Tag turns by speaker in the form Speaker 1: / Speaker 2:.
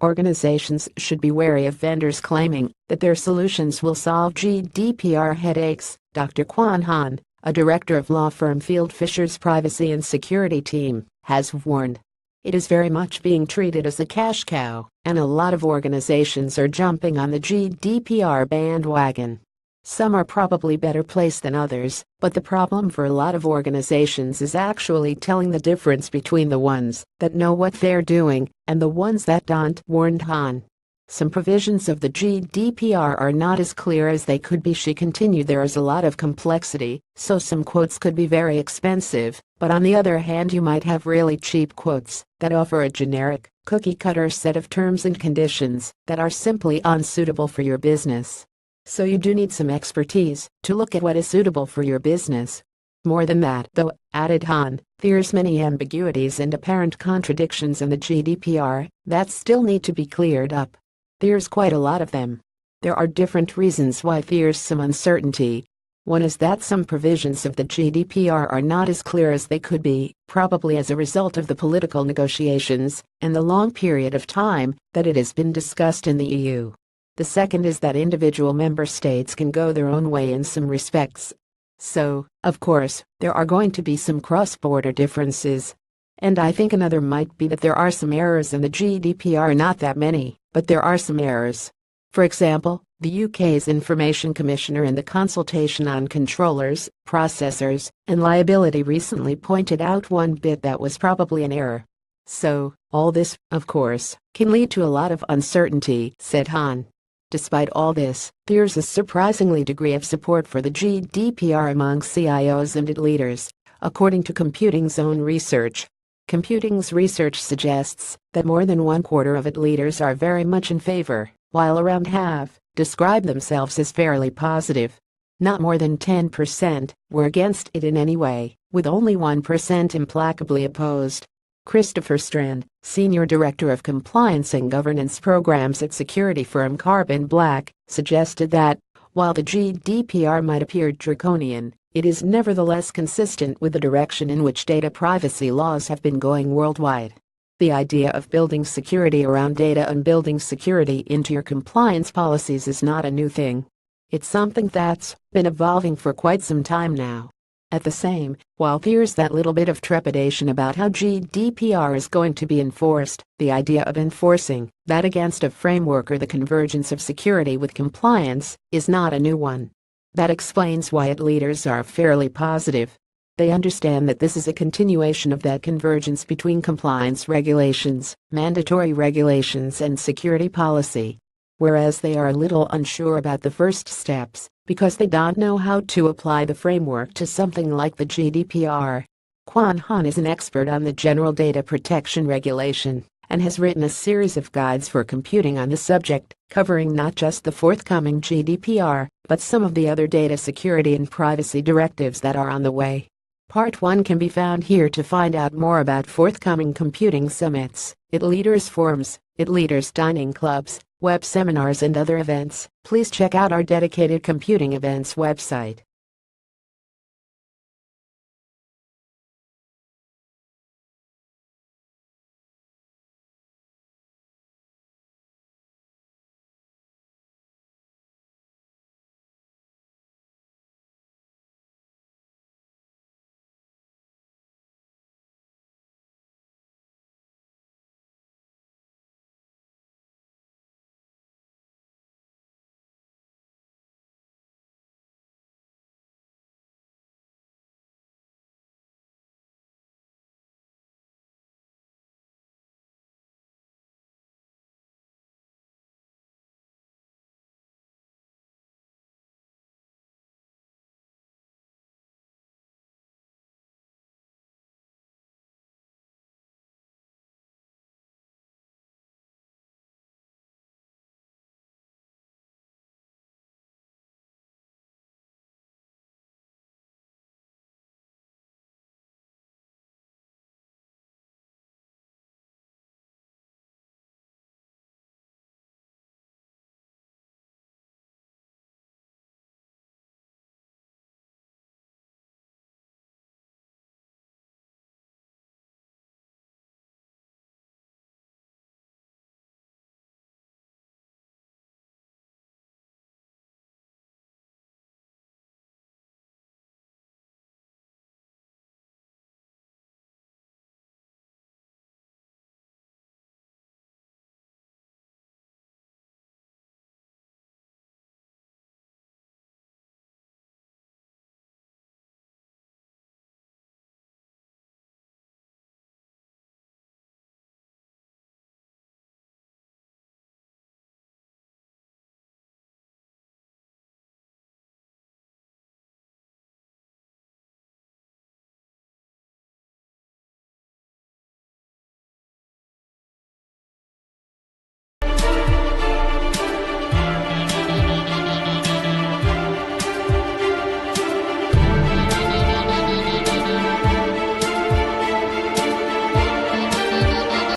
Speaker 1: Organizations should be wary of vendors claiming that their solutions will solve GDPR headaches, Dr. Kuan, a director of law firm Field Fisher's privacy and security team, has warned. It is very much being treated as a cash cow, and a lot of organizations are jumping on the GDPR bandwagon. Some are probably better placed than others, but the problem for a lot of organizations is actually telling the difference between the ones that know what they're doing and the ones that don't, warned Han. Some provisions of the GDPR are not as clear as they could be. She continued, there is a lot of complexity, so some quotes could be very expensive, but on the other hand you might have really cheap quotes that offer a generic, cookie-cutter set of terms and conditions that are simply unsuitable for your business. So you do need some expertise to look at what is suitable for your business. More than that, though, added Han, there's many ambiguities and apparent contradictions in the GDPR that still need to be cleared up. There's quite a lot of them. There are different reasons why there's some uncertainty. One is that some provisions of the GDPR are not as clear as they could be, probably as a result of the political negotiations and the long period of time that it has been discussed in the EU. The second is that individual member states can go their own way in some respects. So, of course, there are going to be some cross-border differences. And I think another might be that there are some errors in the GDPR, not that many, but there are some errors. For example, the UK's Information Commissioner in the consultation on controllers, processors, and liability recently pointed out one bit that was probably an error. So, all this, of course, can lead to a lot of uncertainty, said Han. Despite all this, there's a surprisingly degree of support for the GDPR among CIOs and IT leaders, according to Computing's own research. Computing's research suggests that more than 1/4 of IT leaders are very much in favor, while around half describe themselves as fairly positive. Not more than 10% were against it in any way, with only 1% implacably opposed. Christopher Strand, Senior Director of Compliance and Governance Programs at security firm Carbon Black, suggested that, while the GDPR might appear draconian, it is nevertheless consistent with the direction in which data privacy laws have been going worldwide. The idea of building security around data and building security into your compliance policies is not a new thing. It's something that's been evolving for quite some time now. At the same, while there's that little bit of trepidation about how GDPR is going to be enforced, the idea of enforcing that against a framework or the convergence of security with compliance is not a new one. That explains why IT leaders are fairly positive. They understand that this is a continuation of that convergence between compliance regulations, mandatory regulations, and security policy. Whereas they are a little unsure about the first steps, because they don't know how to apply the framework to something like the GDPR. Kuan is an expert on the General Data Protection Regulation and has written a series of guides for computing on the subject, covering not just the forthcoming GDPR, but some of the other data security and privacy directives that are on the way. Part 1 can be found here. To find out more about forthcoming computing summits, IT leaders forums, IT leaders dining clubs, web seminars and other events, please check out our dedicated computing events website.